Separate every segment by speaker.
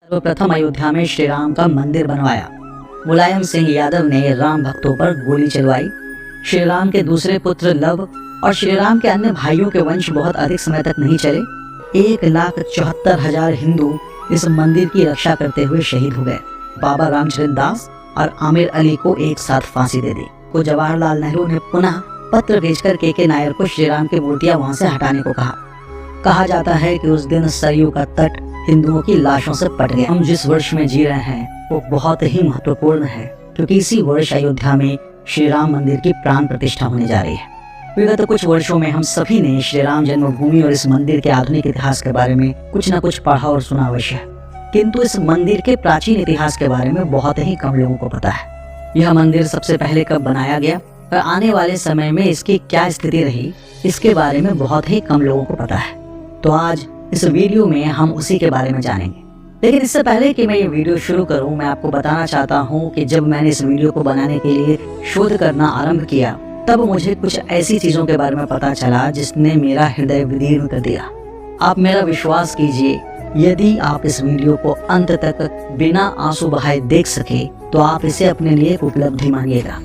Speaker 1: सर्वप्रथम अयोध्या में श्री राम का मंदिर बनवाया। मुलायम सिंह यादव ने राम भक्तों पर गोली चलवाई। श्री राम के दूसरे पुत्र लव और श्री राम के अन्य भाइयों के वंश बहुत अधिक समय तक नहीं चले। 1,74,000 हिंदू इस मंदिर की रक्षा करते हुए शहीद हो गए। बाबा रामचंद्र दास और आमिर अली को एक साथ फांसी दे दी। को जवाहरलाल नेहरू ने पुनः पत्र भेजकर के नायर को श्री राम की मूर्तियां वहां से हटाने को कहा जाता है कि उस दिन सरयू का तट हिंदुओं की लाशों से पट गया। हम जिस वर्ष में जी रहे हैं वो बहुत ही महत्वपूर्ण है, क्योंकि इसी वर्ष अयोध्या में श्री राम मंदिर की प्राण प्रतिष्ठा होने जा रही है। विगत कुछ वर्षों में हम सभी ने श्री राम जन्मभूमि और इस मंदिर के आधुनिक इतिहास के बारे में कुछ न कुछ पढ़ा और सुना अवश्य है, किंतु इस मंदिर के प्राचीन इतिहास के बारे में बहुत ही कम लोगों को पता है। यह मंदिर सबसे पहले कब बनाया गया और आने वाले समय में इसकी क्या स्थिति रही, इसके बारे में बहुत ही कम लोगों को पता है। तो आज इस वीडियो में हम उसी के बारे में जानेंगे। लेकिन इससे पहले कि मैं ये वीडियो शुरू करूं, मैं आपको बताना चाहता हूं कि जब मैंने इस वीडियो को बनाने के लिए शोध करना आरंभ किया, तब मुझे कुछ ऐसी चीजों के बारे में पता चला जिसने मेरा हृदय विदीर्ण कर दिया। आप मेरा विश्वास कीजिए, यदि आप इस वीडियो को अंत तक बिना आंसू बहाए देख सके तो आप इसे अपने लिए एक उपलब्धि मानिएगा।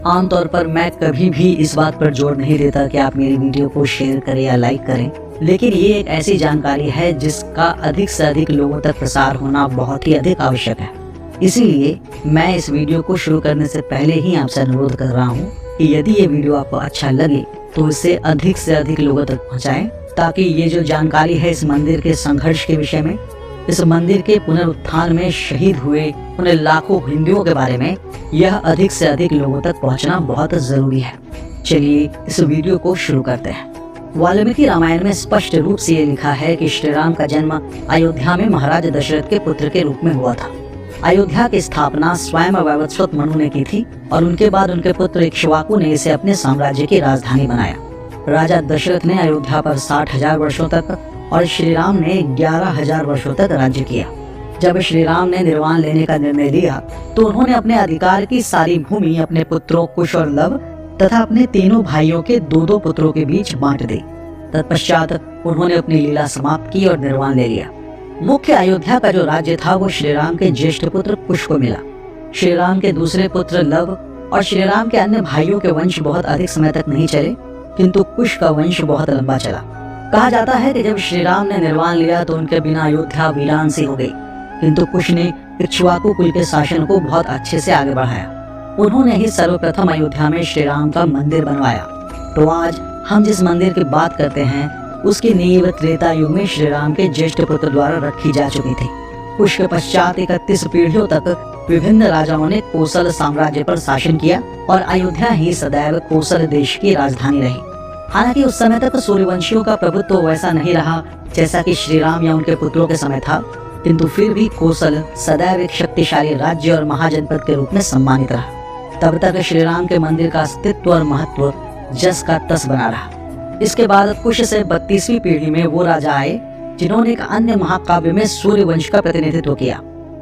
Speaker 1: आमतौर पर मैं कभी भी इस बात पर जोर नहीं देता कि आप मेरी वीडियो को शेयर करें या लाइक करें, लेकिन ये एक ऐसी जानकारी है जिसका अधिक से अधिक लोगों तक प्रसार होना बहुत ही अधिक आवश्यक है। इसीलिए मैं इस वीडियो को शुरू करने से पहले ही आपसे अनुरोध कर रहा हूँ कि यदि ये वीडियो आपको अच्छा लगे तो इसे अधिक से अधिक लोगों तक पहुँचाएं, ताकि ये जो जानकारी है इस मंदिर के संघर्ष के विषय में, इस मंदिर के पुनरुत्थान में शहीद हुए उन लाखों हिंदुओं के बारे में, यह अधिक से अधिक लोगों तक पहुंचना बहुत जरूरी है। चलिए इस वीडियो को शुरू करते हैं। वाल्मीकि रामायण में स्पष्ट रूप से ये लिखा है कि श्री राम का जन्म अयोध्या में महाराज दशरथ के पुत्र के रूप में हुआ था। अयोध्या की स्थापना स्वयं वैवस्वत मनु ने की थी और उनके बाद उनके पुत्र इक्ष्वाकु ने इसे अपने साम्राज्य की राजधानी बनाया। राजा दशरथ ने अयोध्या पर 60,000 वर्षों तक और श्री राम ने 11,000 वर्षों तक राज्य किया। जब श्री राम ने निर्वाण लेने का निर्णय लिया तो उन्होंने अपने अधिकार की सारी भूमि अपने पुत्रों कुश और लव तथा अपने तीनों भाइयों के 2-2 पुत्रों के बीच बांट दी। तत्पश्चात उन्होंने अपनी लीला समाप्त की और निर्वाण ले लिया। मुख्य अयोध्या का जो राज्य था वो श्री राम के ज्येष्ठ पुत्र कुश को मिला। श्री राम के दूसरे पुत्र लव और श्री राम के अन्य भाइयों के वंश बहुत अधिक समय तक नहीं चले, किंतु कुश का वंश बहुत लंबा चला। कहा जाता है कि जब श्री राम ने निर्वाण लिया तो उनके बिना अयोध्या वीरान सी हो गई, किंतु कुश ने इक्ष्वाकु कुल के शासन को बहुत अच्छे से आगे बढ़ाया। उन्होंने ही सर्वप्रथम अयोध्या में श्री राम का मंदिर बनवाया। तो आज हम जिस मंदिर की बात करते हैं उसकी नींव त्रेता युग में श्री राम के ज्येष्ठ पुत्र द्वारा रखी जा चुकी थी। कुश के पश्चात 31 पीढ़ियों तक विभिन्न राजाओं ने कोसल साम्राज्य पर शासन किया और अयोध्या ही सदैव कोसल देश की राजधानी रही। हालांकि उस समय तक सूर्यवंशियों का प्रभुत्व वैसा नहीं रहा जैसा कि श्री राम या उनके पुत्रों के समय था, किंतु फिर भी कोसल सदैव एक शक्तिशाली राज्य और महाजनपद के रूप में सम्मानित रहा। तब तक श्री राम के मंदिर का अस्तित्व और महत्व जस का तस बना रहा। इसके बाद कुश से 32वीं पीढ़ी में वो राजा आए जिन्होंने एक अन्य महाकाव्य में सूर्यवंश का प्रतिनिधित्व किया।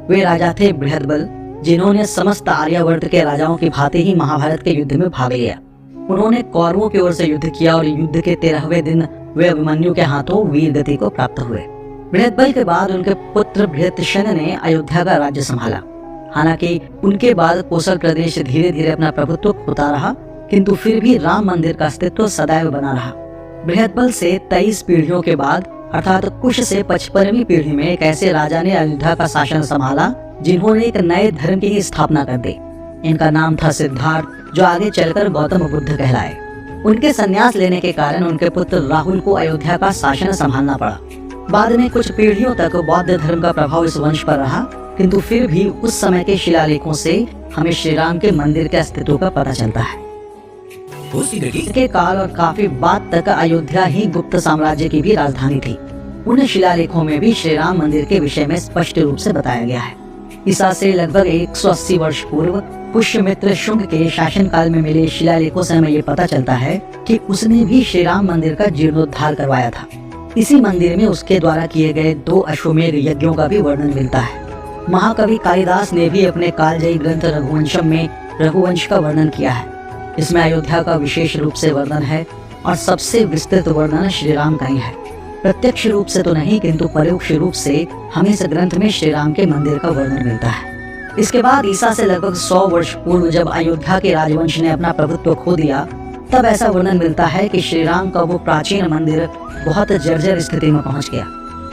Speaker 1: वे राजा थे बृहदबल, जिन्होंने समस्त आर्यावर्त के राजाओं की भांति ही महाभारत के युद्ध में भाग लिया। उन्होंने कौरवों की ओर से युद्ध किया और युद्ध के 13वें दिन वे अभिमन्यु के हाथों वीर गति को प्राप्त हुए। बृहदबल के बाद उनके पुत्र बृहत्शन ने अयोध्या का राज्य संभाला। हालांकि उनके बाद कोसल प्रदेश धीरे धीरे अपना प्रभुत्व खोता रहा, किंतु फिर भी राम मंदिर का अस्तित्व सदैव बना रहा। बृहदबल से 23 पीढ़ियों के बाद अर्थात कुश से 55वीं पीढ़ी में एक ऐसे राजा ने अयोध्या का शासन संभाला जिन्होंने एक नए धर्म की ही स्थापना कर दी। इनका नाम था सिद्धार्थ, जो आगे चलकर गौतम बुद्ध कहलाए। उनके संन्यास लेने के कारण उनके पुत्र राहुल को अयोध्या का शासन संभालना पड़ा। बाद में कुछ पीढ़ियों तक बौद्ध धर्म का प्रभाव इस वंश पर रहा, किंतु फिर भी उस समय के शिलालेखों से हमें श्री राम के मंदिर के अस्तित्व का पता चलता है। के काल और काफी बाद तक अयोध्या ही गुप्त साम्राज्य की भी राजधानी थी। उन शिलालेखों में भी श्री राम मंदिर के विषय में स्पष्ट रूप से बताया गया है। ईसा से लगभग 180 वर्ष पूर्व पुष्यमित्र शुंग के शासनकाल में मिले शिलालेखों से हमें ये पता चलता है कि उसने भी श्री राम मंदिर का जीर्णोद्धार करवाया था। इसी मंदिर में उसके द्वारा किए गए 2 अश्वमेध यज्ञों का भी वर्णन मिलता है। महाकवि कालिदास ने भी अपने कालजयी ग्रंथ रघुवंशम में रघुवंश का वर्णन किया है। इसमें अयोध्या का विशेष रूप से वर्णन है और सबसे विस्तृत वर्णन श्री राम का ही है। प्रत्यक्ष रूप से तो नहीं किंतु परोक्ष रूप से हमें इस ग्रंथ में श्री राम के मंदिर का वर्णन मिलता है। इसके बाद ईसा से लगभग 100 वर्ष पूर्व जब अयोध्या के राजवंश ने अपना प्रभुत्व खो दिया, तब ऐसा वर्णन मिलता है कि श्री राम का वो प्राचीन मंदिर बहुत जर्जर स्थिति में पहुंच गया।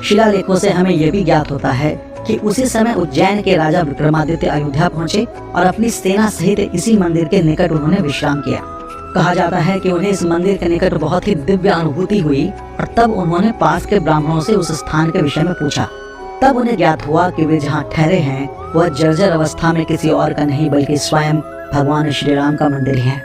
Speaker 1: शिलालेखों से हमें यह भी ज्ञात होता है कि उसी समय उज्जैन के राजा विक्रमादित्य अयोध्या पहुंचे और अपनी सेना सहित इसी मंदिर के निकट उन्होंने विश्राम किया। कहा जाता है कि उन्हें इस मंदिर के निकट बहुत ही दिव्य अनुभूति हुई और तब उन्होंने पास के ब्राह्मणों से उस स्थान के विषय में पूछा। तब उन्हें ज्ञात हुआ कि वे जहाँ ठहरे हैं वह जर्जर अवस्था में किसी और का नहीं बल्कि स्वयं भगवान श्री राम का मंदिर है।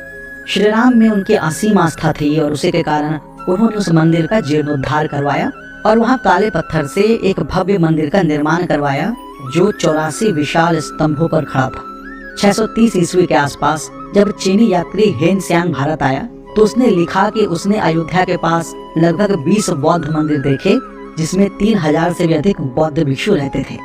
Speaker 1: श्री राम में उनकी असीम आस्था थी और उसी के कारण उन्होंने उस मंदिर का जीर्णोद्धार करवाया और वहाँ काले पत्थर से एक भव्य मंदिर का निर्माण करवाया जो 84 विशाल स्तंभों पर खड़ा था। 630 ईस्वी के आसपास जब चीनी यात्री हेन स्यांग भारत आया तो उसने लिखा कि उसने अयोध्या के पास लगभग 20 बौद्ध मंदिर देखे जिसमें 3000 से भी अधिक बौद्ध भिक्षु रहते थे।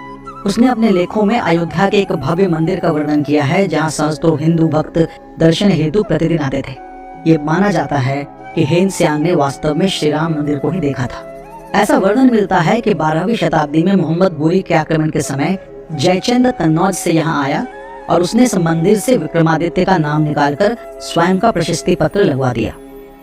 Speaker 1: उसने अपने लेखों में अयोध्या के एक भव्य मंदिर का वर्णन किया है जहाँ सहस्त्रों हिंदू भक्त दर्शन हेतु प्रतिदिन आते थे। ये माना जाता है कि हेन स्यांग ने वास्तव में श्री राम मंदिर को ही देखा था। ऐसा वर्णन मिलता है कि 12वीं शताब्दी में मोहम्मद गोरी के आक्रमण के समय जयचंद कन्नौज से यहाँ आया और उसने इस मंदिर से विक्रमादित्य का नाम निकालकर स्वयं का प्रशस्ति पत्र लगवा दिया।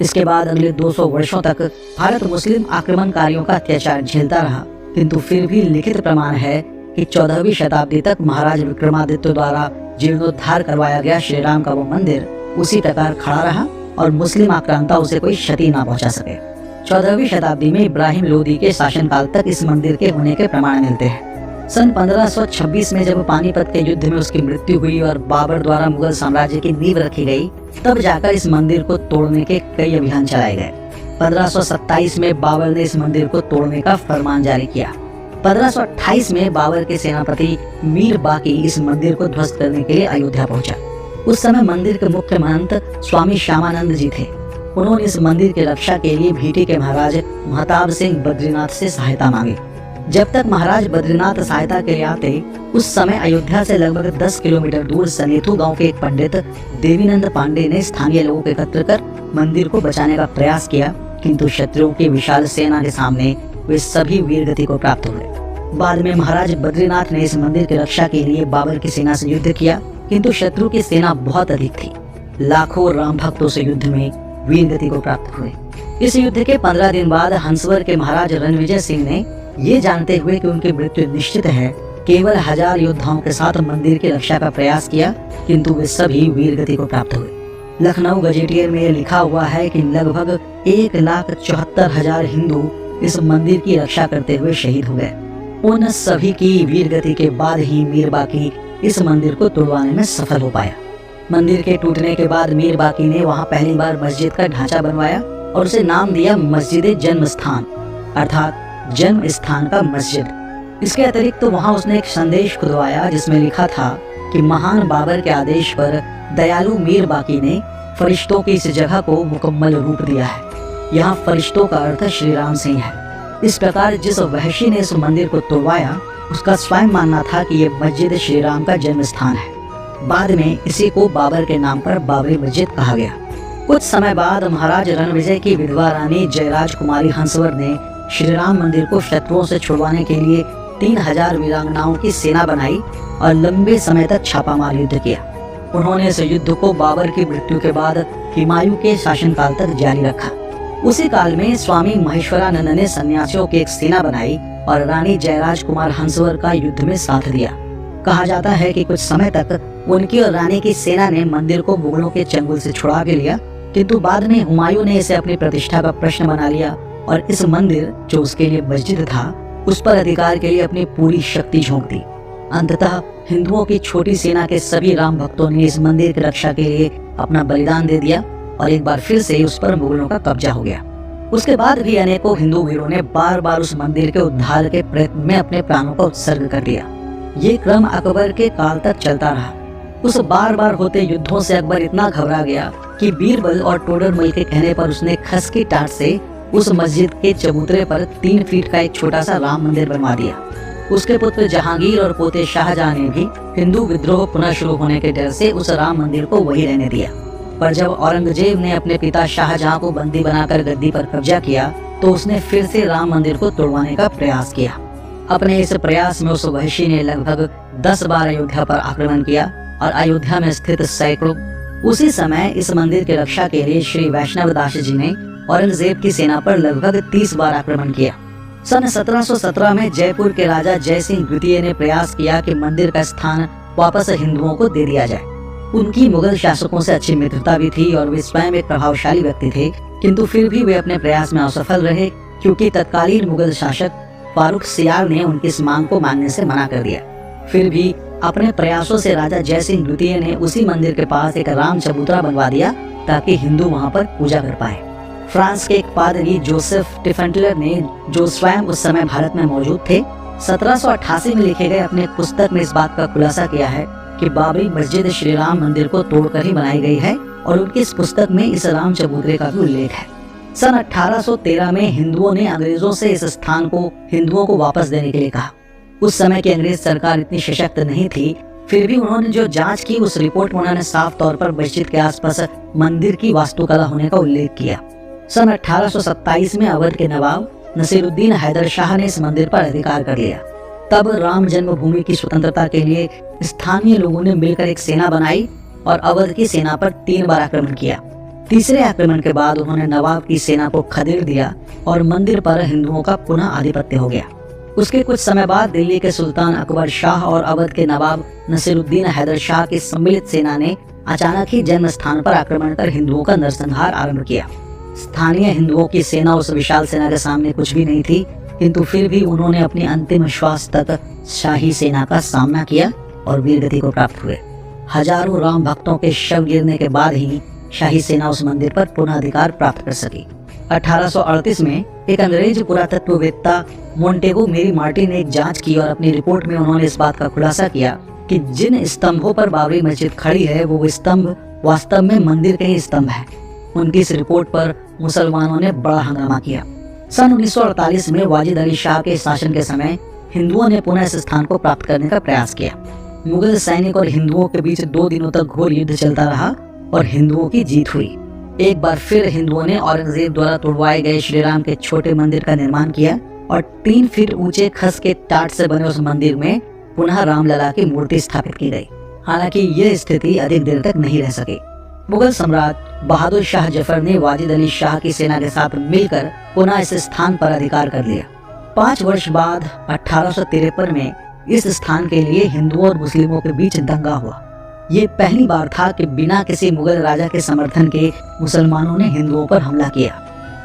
Speaker 1: इसके बाद अगले 200 वर्षों तक भारत मुस्लिम आक्रमणकारियों का अत्याचार झेलता रहा, किंतु फिर भी लिखित प्रमाण है कि 14वीं शताब्दी तक महाराज विक्रमादित्य द्वारा जीर्णोद्धार करवाया गया श्री राम का वो मंदिर उसी प्रकार खड़ा रहा और मुस्लिम आक्रांता उसे कोई क्षति न पहुंचा सके। 14वीं शताब्दी में इब्राहिम लोदी के शासनकाल तक इस मंदिर के होने के प्रमाण मिलते हैं। सन 1526 में जब पानीपत के युद्ध में उसकी मृत्यु हुई और बाबर द्वारा मुगल साम्राज्य की नींव रखी गई, तब जाकर इस मंदिर को तोड़ने के कई अभियान चलाए गए। 1527 में बाबर ने इस मंदिर को तोड़ने का फरमान जारी किया। 1528 में बाबर के सेनापति मीर बाकी इस मंदिर को ध्वस्त करने के लिए अयोध्या पहुंचा। उस समय मंदिर के मुख्य महंत स्वामी श्यामानंद जी थे। उन्होंने इस मंदिर की रक्षा के लिए भीटी के महाराज महताब सिंह बद्रीनाथ से सहायता मांगी। जब तक महाराज बद्रीनाथ सहायता के लिए आते, उस समय अयोध्या से लगभग 10 किलोमीटर दूर सनेथु गांव के एक पंडित देवीनंद पांडे ने स्थानीय लोगों को एकत्र कर मंदिर को बचाने का प्रयास किया, किंतु शत्रुओं की विशाल सेना के सामने वे सभी वीरगति को प्राप्त हुए। बाद में महाराज बद्रीनाथ ने इस मंदिर की रक्षा के लिए बाबर की सेना से युद्ध किया, किंतु शत्रु की सेना बहुत अधिक थी। लाखों राम भक्तों से युद्ध में वीरगति को प्राप्त हुए। इस युद्ध के 15 दिन बाद हंसवर के महाराज रणविजय सिंह ने ये जानते हुए कि उनकी मृत्यु निश्चित है, केवल 1000 योद्धाओं के साथ मंदिर की रक्षा का प्रयास किया, किंतु वे सभी वीरगति को प्राप्त हुए। लखनऊ गजेटियर में लिखा हुआ है कि लगभग 1,74,000 हिंदू इस मंदिर की रक्षा करते हुए शहीद हो गए। उन सभी की वीरगति के बाद ही मीर बाकी इस मंदिर को तोड़वाने में सफल हो पाया। मंदिर के टूटने के बाद मीर बाकी ने वहां पहली बार मस्जिद का ढांचा बनवाया और उसे नाम दिया मस्जिद जन्म स्थान, अर्थात जन्म स्थान का मस्जिद। इसके अतिरिक्त तो वहां उसने एक संदेश खुदवाया जिसमें लिखा था कि महान बाबर के आदेश पर दयालु मीर बाकी ने फरिश्तों की इस जगह को मुकम्मल रूप दिया है। यहाँ फरिश्तों का अर्थ श्री राम सिंह है। इस प्रकार जिस वहशी ने इस मंदिर को तोड़वाया उसका स्वयं मानना था कि ये मस्जिद श्री राम का जन्म स्थान है। बाद में इसी को बाबर के नाम पर बाबरी मस्जिद कहा गया। कुछ समय बाद महाराज रणविजय की विधवा रानी जयराज कुमारी हंसवर ने श्री राम मंदिर को शत्रुओं से छुड़वाने के लिए 3000 वीरांगनाओं की सेना बनाई और लंबे समय तक छापामार युद्ध किया। उन्होंने इस युद्ध को बाबर की मृत्यु के बाद हुमायूं के शासनकाल तक जारी रखा। उसी काल में स्वामी महेश्वरानंद ने सन्यासियों की एक सेना बनाई और रानी जयराज कुमार हंसवर का युद्ध में साथ दिया। कहा जाता है कि कुछ समय तक उनकी और रानी की सेना ने मंदिर को मुगलों के चंगुल से छुड़ा के लिया, किंतु बाद में हुमायूं ने इसे अपनी प्रतिष्ठा का प्रश्न बना लिया और इस मंदिर जो उसके लिए मस्जिद था उस पर अधिकार के लिए अपनी पूरी शक्ति झोंक दी। अंततः हिंदुओं की छोटी सेना के सभी राम भक्तों ने इस मंदिर की रक्षा के लिए अपना बलिदान दे दिया और एक बार फिर से उस पर मुगलों का कब्जा हो गया। उसके बाद भी अनेकों हिंदू वीरों ने बार बार उस मंदिर के उद्धार के प्रयत्न में अपने प्राणों का उत्सर्ग कर दिया। ये क्रम अकबर के काल तक चलता रहा। उस बार बार होते युद्धों से अकबर इतना घबरा गया कि बीरबल और टोडरमल के कहने पर उसने खस की टाट से उस मस्जिद के चबूतरे पर 3 फीट का एक छोटा सा राम मंदिर बनवा दिया। उसके पुत्र जहांगीर और पोते शाहजहां ने भी हिंदू विद्रोह पुनः शुरू होने के डर से उस राम मंदिर को वही रहने दिया। पर जब औरंगजेब ने अपने पिता शाहजहां को बंदी बनाकर गद्दी पर कब्जा किया तो उसने फिर से राम मंदिर को तोड़वाने का प्रयास किया। अपने इस प्रयास में उस वहशी ने लगभग 10 बार अयोध्या पर आक्रमण किया और अयोध्या में स्थित सैकड़ों। उसी समय इस मंदिर की रक्षा के लिए श्री वैष्णव दास जी ने औरंगजेब की सेना पर लगभग 30 बार आक्रमण किया। सन 1717 में जयपुर के राजा जय सिंह द्वितीय ने प्रयास किया कि मंदिर का स्थान वापस हिंदुओं को दे दिया जाए। उनकी मुगल शासकों से अच्छी मित्रता भी थी और वे स्वयं एक प्रभावशाली व्यक्ति थे, किंतु फिर भी वे अपने प्रयास में असफल रहे, क्योंकि तत्कालीन मुगल शासक फारूक सियार ने उनकी इस मांग को मानने से मना कर दिया। फिर भी अपने प्रयासों से राजा जय सिंह द्वितीय ने उसी मंदिर के पास एक राम चबूतरा बनवा दिया ताकि हिंदू वहां पर पूजा कर पाए। फ्रांस के एक पादरी जोसेफ टिफेंटलर ने, जो स्वयं उस समय भारत में मौजूद थे, 1788 में लिखे गए अपने पुस्तक में इस बात का खुलासा किया है कि बाबरी मस्जिद श्री राम मंदिर को तोड़कर ही बनाई गई है, और उनकी इस पुस्तक में इस राम चबूतरे का भी उल्लेख है। सन 1813 में हिंदुओं ने अंग्रेजों से इस स्थान को हिंदुओं को वापस देने के लिए कहा। उस समय की अंग्रेज सरकार इतनी सशक्त नहीं थी, फिर भी उन्होंने जो जांच की उस रिपोर्ट में उन्होंने साफ तौर पर मस्जिद के आसपास मंदिर की वास्तुकला होने का उल्लेख किया। सन 1827 में अवध के नवाब नसीरुद्दीन हैदर शाह ने इस मंदिर पर अधिकार कर लिया। तब राम जन्मभूमि की स्वतंत्रता के लिए स्थानीय लोगों ने मिलकर एक सेना बनाई और अवध की सेना पर 3 बार आक्रमण किया। तीसरे आक्रमण के बाद उन्होंने नवाब की सेना को खदेड़ दिया और मंदिर पर हिंदुओं का पुनः आधिपत्य हो गया। उसके कुछ समय बाद दिल्ली के सुल्तान अकबर शाह और अवध के नवाब नसीरुद्दीन हैदर शाह की सम्मिलित सेना ने अचानक ही जन्म स्थान पर आक्रमण कर हिंदुओं का नरसंहार आरंभ किया। स्थानीय हिंदुओं की सेना उस विशाल सेना के सामने कुछ भी नहीं थी, किंतु फिर भी उन्होंने अपनी अंतिम श्वास तक शाही सेना का सामना किया और वीरगति को प्राप्त हुए। हजारों राम भक्तों के शव गिरने के बाद ही शाही सेना उस मंदिर पर पुनः अधिकार प्राप्त कर सकी। 1838 में एक अंग्रेज पुरातत्ववेत्ता मोंटेगो मेरी मार्टी ने एक जांच की और अपनी रिपोर्ट में उन्होंने इस बात का खुलासा किया कि जिन स्तंभों पर बाबरी मस्जिद खड़ी है वो स्तंभ वास्तव में मंदिर के ही स्तंभ है। उनकी इस रिपोर्ट पर मुसलमानों ने बड़ा हंगामा किया। सन 1948 में वाजिद अली शाह के शासन के समय हिंदुओं ने पुनः इस स्थान को प्राप्त करने का प्रयास किया। मुगल सैनिक और हिंदुओं के बीच 2 दिनों तक घोर युद्ध चलता रहा और हिंदुओं की जीत हुई। एक बार फिर हिंदुओं ने औरंगजेब द्वारा तोड़वाए गए श्री राम के छोटे मंदिर का निर्माण किया और 3 फीट ऊंचे खस के टाट से बने उस मंदिर में पुनः रामलला की मूर्ति स्थापित की गई। हालांकि यह स्थिति अधिक देर तक नहीं रह सकी। मुगल सम्राट बहादुर शाह जफर ने वाजिद अली शाह की सेना के साथ मिलकर पुनः इस स्थान पर अधिकार कर लिया। 5 वर्ष बाद 1853 में इस स्थान के लिए हिंदुओं और मुस्लिमों के बीच दंगा हुआ। ये पहली बार था कि बिना किसी मुगल राजा के समर्थन के मुसलमानों ने हिंदुओं पर हमला किया।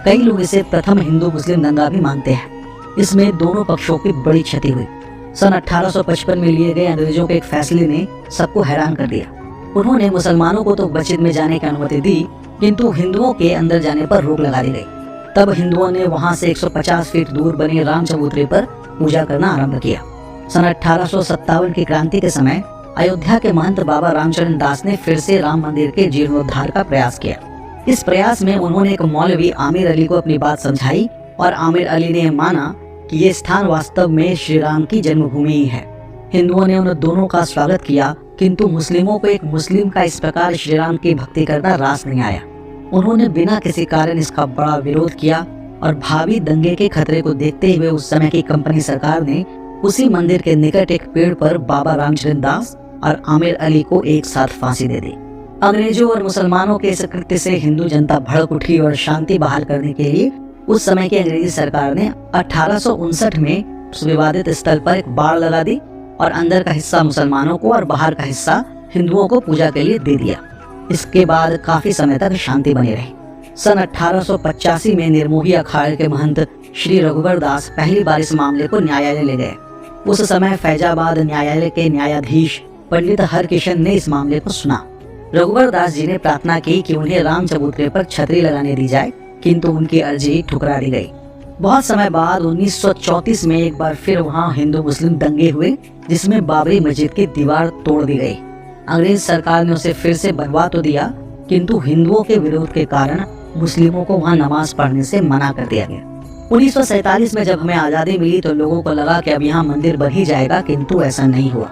Speaker 1: कई लोग इसे प्रथम हिंदू मुस्लिम दंगा भी मानते हैं। इसमें दोनों पक्षों की बड़ी क्षति हुई। सन 1855 में लिए गए अंग्रेजों के एक फैसले ने सबको हैरान कर दिया। उन्होंने मुसलमानों को तो मस्जिद में जाने की अनुमति दी, किंतु हिंदुओं के अंदर जाने पर रोक लगा दी गई। तब हिंदुओं ने वहां से 150 फीट दूर बने राम चबूतरे पर पूजा करना आरंभ किया। सन 1857 की क्रांति के समय अयोध्या के महंत बाबा रामचरण दास ने फिर से राम मंदिर के जीर्णोद्धार का प्रयास किया। इस प्रयास में उन्होंने एक मौलवी आमिर अली को अपनी बात समझाई और आमिर अली ने माना कि ये स्थान वास्तव में श्री राम की जन्मभूमि ही है। हिंदुओं ने उन दोनों का स्वागत किया, किंतु मुस्लिमों को एक मुस्लिम का इस प्रकार श्री राम की भक्ति करना रास नहीं आया। उन्होंने बिना किसी कारण इसका बड़ा विरोध किया और भावी दंगे के खतरे को देखते हुए उस समय की कंपनी सरकार ने उसी मंदिर के निकट एक पेड़ पर बाबा रामचरण दास और आमिर अली को एक साथ फांसी दे दी। अंग्रेजों और मुसलमानों के इस कृत्य से हिंदू जनता भड़क उठी और शांति बहाल करने के लिए उस समय की अंग्रेजी सरकार ने 1859 में उस विवादित स्थल पर एक बाड़ लगा दी और अंदर का हिस्सा मुसलमानों को और बाहर का हिस्सा हिंदुओं को पूजा के लिए दे दिया। इसके बाद काफी समय तक शांति बनी रही। सन 1885 में निर्मोही अखाड़े के महंत श्री रघुवर दास पहली बार इस मामले को न्यायालय ले गए। उस समय फैजाबाद न्यायालय के न्यायाधीश पंडित हरकिशन ने इस मामले को सुना। रघुवर दास जी ने प्रार्थना की कि उन्हें राम चबूतरे पर छतरी लगाने दी जाए, किंतु उनकी अर्जी ठुकरा दी गई। बहुत समय बाद 1934 में एक बार फिर वहां हिंदू मुस्लिम दंगे हुए, जिसमें बाबरी मस्जिद की दीवार तोड़ दी गई। अंग्रेज सरकार ने उसे फिर से बनवा तो दिया, किंतु हिंदुओं के विरोध के कारण मुस्लिमों को वहां नमाज पढ़ने से मना कर दिया गया। 1947 में जब हमें आजादी मिली तो लोगों को लगा कि अब यहाँ मंदिर बन ही जाएगा, किंतु ऐसा नहीं हुआ।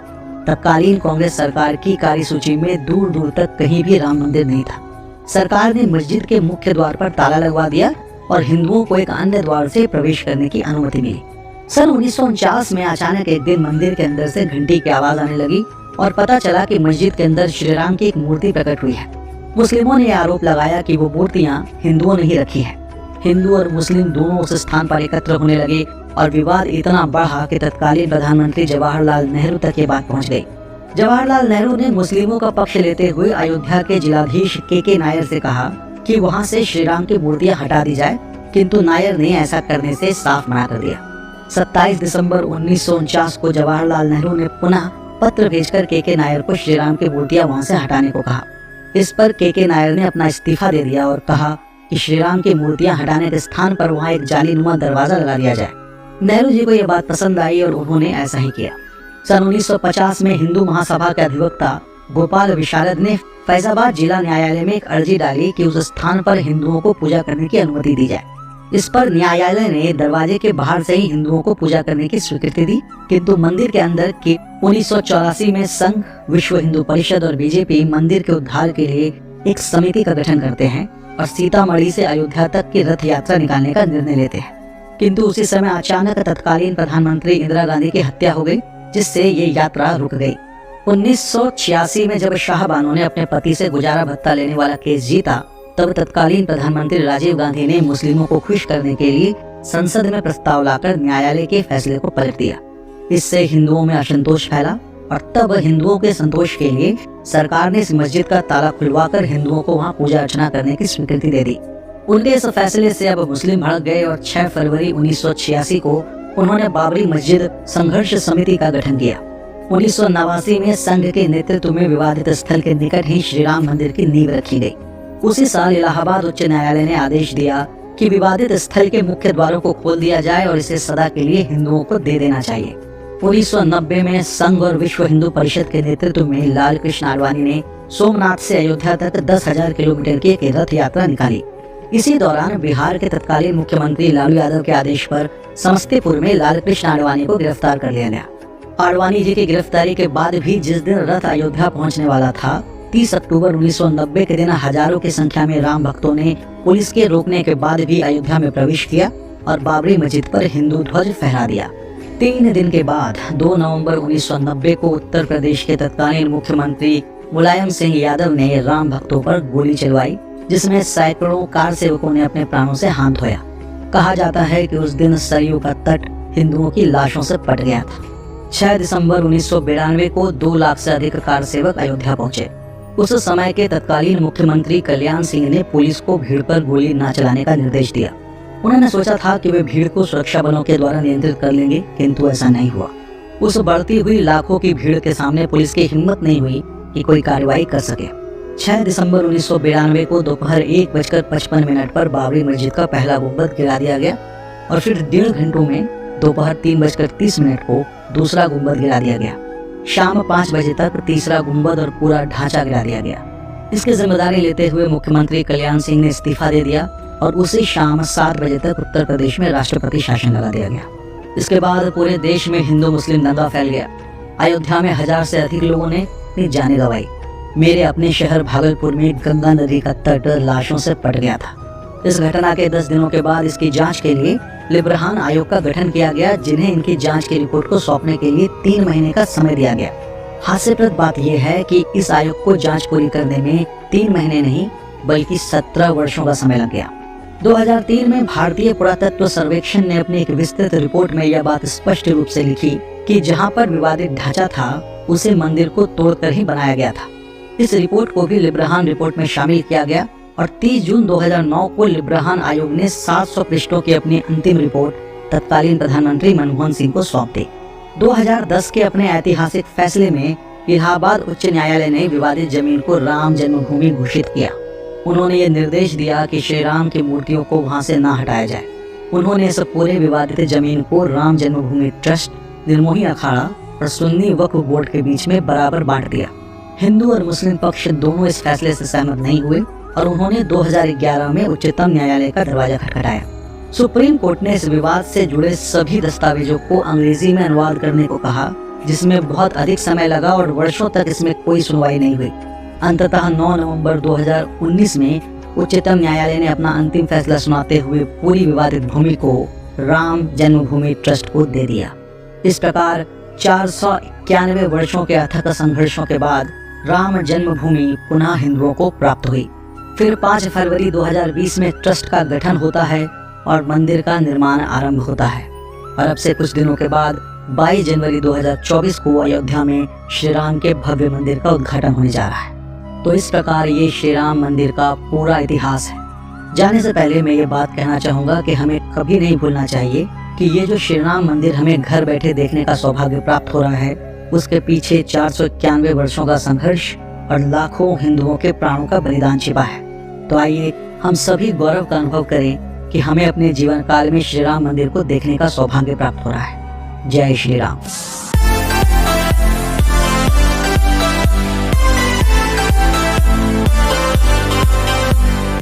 Speaker 1: तत्कालीन कांग्रेस सरकार की कार्यसूची में दूर दूर तक कहीं भी राम मंदिर नहीं था। सरकार ने मस्जिद के मुख्य द्वार पर ताला लगवा दिया और हिंदुओं को एक अन्य द्वार से प्रवेश करने की अनुमति मिली। सन 1949 में अचानक एक दिन मंदिर के अंदर से घंटी की आवाज आने लगी और पता चला कि मस्जिद के अंदर श्री राम की एक मूर्ति प्रकट हुई है। मुस्लिमों ने आरोप लगाया कि वो मूर्तियां हिंदुओं ने ही रखी है। हिंदू और मुस्लिम दोनों उस स्थान पर एकत्र होने लगे और विवाद इतना बढ़ा कि तत्कालीन प्रधानमंत्री जवाहरलाल नेहरू तक ये बात पहुंच गई। जवाहरलाल नेहरू ने मुस्लिमों का पक्ष लेते हुए अयोध्या के जिलाधीश के नायर से कहा कि वहां से श्री राम की मूर्तियां हटा दी जाए, किंतु नायर ने ऐसा करने से साफ मना कर दिया। 27 दिसंबर 1949 को जवाहरलाल नेहरू ने पुनः पत्र भेजकर के नायर को श्री राम की मूर्तियां वहां से हटाने को कहा। इस पर के नायर ने अपना इस्तीफा दे दिया और कहा कि श्री राम की मूर्तियां हटाने के स्थान पर वहां एक जालीनुमा दरवाजा लगा दिया जाए। नेहरू जी को यह बात पसंद आई और उन्होंने ऐसा ही किया। सन 1950 में हिंदू महासभा के अधिवक्ता गोपाल विशारद ने फैजाबाद जिला न्यायालय में एक अर्जी डाली कि उस स्थान पर हिंदुओं को पूजा करने की अनुमति दी जाए। इस पर न्यायालय ने दरवाजे के बाहर से ही हिंदुओं को पूजा करने की स्वीकृति दी, किंतु मंदिर के अंदर की 1984 में संघ, विश्व हिंदू परिषद और बीजेपी मंदिर के उद्धार के लिए एक समिति का गठन करते हैं और सीतामढ़ी से अयोध्या तक की रथ यात्रा निकालने का निर्णय लेते हैं। किंतु उसी समय अचानक तत्कालीन प्रधानमंत्री इंदिरा गांधी की हत्या हो गई, जिससे ये यात्रा रुक गई। 1986 में जब शाह बानो ने अपने पति से गुजारा भत्ता लेने वाला केस जीता, तब तत्कालीन प्रधानमंत्री राजीव गांधी ने मुस्लिमों को खुश करने के लिए संसद में प्रस्ताव लाकर न्यायालय के फैसले को पलट दिया। इससे हिंदुओं में असंतोष फैला और तब हिंदुओं के संतोष के लिए सरकार ने इस मस्जिद का ताला खुलवाकर हिंदुओं को वहां पूजा अर्चना करने की स्वीकृति दे दी। उनके इस फैसले से अब मुस्लिम भड़क गए और 6 फरवरी 1986 को उन्होंने बाबरी मस्जिद संघर्ष समिति का गठन किया। 1989 में संघ के नेतृत्व में विवादित स्थल के निकट ही श्री राम मंदिर की नींव रखी गई। उसी साल इलाहाबाद उच्च न्यायालय ने आदेश दिया कि विवादित स्थल के मुख्य द्वारों को खोल दिया जाए और इसे सदा के लिए हिंदुओं को दे देना चाहिए। 1990 में संघ और विश्व हिंदू परिषद के नेतृत्व में लाल कृष्ण आडवाणी ने सोमनाथ से अयोध्या तक 10,000 किलोमीटर की एक रथ यात्रा निकाली। इसी दौरान बिहार के तत्कालीन मुख्यमंत्री लालू यादव के आदेश पर समस्तीपुर में लाल कृष्ण आडवाणी को गिरफ्तार कर लिया गया। आडवाणी जी की गिरफ्तारी के बाद भी जिस दिन रथ अयोध्या पहुंचने वाला था, 30 अक्टूबर 1990 के दिन हजारों की संख्या में राम भक्तों ने पुलिस के रोकने के बाद भी अयोध्या में प्रवेश किया और बाबरी मस्जिद पर हिंदू ध्वज फहरा दिया। 3 दिन के बाद 2 नवंबर 1990 को उत्तर प्रदेश के तत्कालीन मुख्यमंत्री मुलायम सिंह यादव ने राम भक्तों पर गोली चलवाई, जिसमें सैकड़ों कार सेवकों ने अपने प्राणों से हाथ धोया। कहा जाता है कि उस दिन सरयू का तट हिंदुओं की लाशों से पट गया था। 6 दिसंबर 1992 को 2 लाख से अधिक कार सेवक अयोध्या पहुंचे। उस समय के तत्कालीन मुख्यमंत्री कल्याण सिंह ने पुलिस को भीड़ पर गोली न चलाने का निर्देश दिया। उन्होंने सोचा था कि वे भीड़ को सुरक्षा बलों के द्वारा नियंत्रित कर लेंगे, किंतु ऐसा नहीं हुआ। उस बढ़ती हुई लाखों की भीड़ के सामने पुलिस की हिम्मत नहीं हुई कि कोई कार्रवाई कर सके। 6 दिसंबर 1992 को दोपहर 1:55 पर बाबरी मस्जिद का पहला गुंबद गिरा दिया गया और फिर 1.5 घंटों में दोपहर 3:30 को दूसरा गुंबद गिरा दिया गया। शाम 5 बजे तक तीसरा गुंबद और पूरा ढांचा गिरा दिया गया। इसकी जिम्मेदारी लेते हुए मुख्यमंत्री कल्याण सिंह ने इस्तीफा दे दिया और उसी शाम 7 बजे तक उत्तर प्रदेश में राष्ट्रपति शासन लगा दिया गया। इसके बाद पूरे देश में हिंदू मुस्लिम दंगा फैल गया। अयोध्या में 1000 से अधिक लोगों ने अपनी जानें गंवाई। मेरे अपने शहर भागलपुर में गंगा नदी का तट लाशों से पट गया था। इस घटना के 10 दिनों के बाद इसकी जांच के लिए लिब्रहान आयोग का गठन किया गया, जिन्हें इनकी जांच की रिपोर्ट को सौंपने के लिए 3 महीने का समय दिया गया। हास्यप्रद बात यह है कि इस आयोग को जांच पूरी करने में 3 महीने नहीं बल्कि 17 वर्षों का समय लग गया। 2003 में भारतीय पुरातत्व सर्वेक्षण ने अपनी एक विस्तृत रिपोर्ट में यह बात स्पष्ट रूप से लिखी कि जहां पर विवादित ढांचा था उसे मंदिर को तोड़कर ही बनाया गया था। इस रिपोर्ट को भी लिब्रहान रिपोर्ट में शामिल किया गया और 30 जून 2009 को लिब्रहान आयोग ने 700 पृष्ठों की अपनी अंतिम रिपोर्ट तत्कालीन प्रधानमंत्री मनमोहन सिंह को सौंप दी। 2010 के अपने ऐतिहासिक फैसले में इलाहाबाद उच्च न्यायालय ने विवादित जमीन को राम जन्मभूमि घोषित किया। उन्होंने ये निर्देश दिया कि श्री राम की मूर्तियों को वहां से न हटाया जाए। उन्होंने इस पूरे विवादित जमीन को राम जन्मभूमि ट्रस्ट, निर्मोही अखाड़ा और सुन्नी वक्फ बोर्ड के बीच में बराबर बांट दिया। हिंदू और मुस्लिम पक्ष दोनों इस फैसले से सहमत नहीं हुए और उन्होंने 2011 में उच्चतम न्यायालय का दरवाजा खटखटाया। सुप्रीम कोर्ट ने इस विवाद से जुड़े सभी दस्तावेजों को अंग्रेजी में अनुवाद करने को कहा, जिसमें बहुत अधिक समय लगा और वर्षों तक इसमें कोई सुनवाई नहीं हुई। अंततः 9 नवंबर 2019 में उच्चतम न्यायालय ने अपना अंतिम फैसला सुनाते हुए पूरी विवादित भूमि को राम जन्मभूमि ट्रस्ट को दे दिया। इस प्रकार 491 वर्षों के अथक संघर्षों के बाद राम जन्मभूमि पुनः हिंदुओं को प्राप्त हुई। फिर 5 फरवरी 2020 में ट्रस्ट का गठन होता है और मंदिर का निर्माण आरंभ होता है। और अब से कुछ दिनों के बाद 22 जनवरी 2024 को अयोध्या में श्री राम के भव्य मंदिर का उद्घाटन होने जा रहा है। तो इस प्रकार ये श्री राम मंदिर का पूरा इतिहास है। जाने से पहले मैं ये बात कहना चाहूँगा कि हमें कभी नहीं भूलना चाहिए कि ये जो श्री राम मंदिर हमें घर बैठे देखने का सौभाग्य प्राप्त हो रहा है, उसके पीछे 491 वर्षों का संघर्ष और लाखों हिंदुओं के प्राणों का बलिदान छिपा है। तो आइए हम सभी गौरव का अनुभव करें कि हमें अपने जीवन काल में श्री राम मंदिर को देखने का सौभाग्य प्राप्त हो रहा है। जय श्री राम।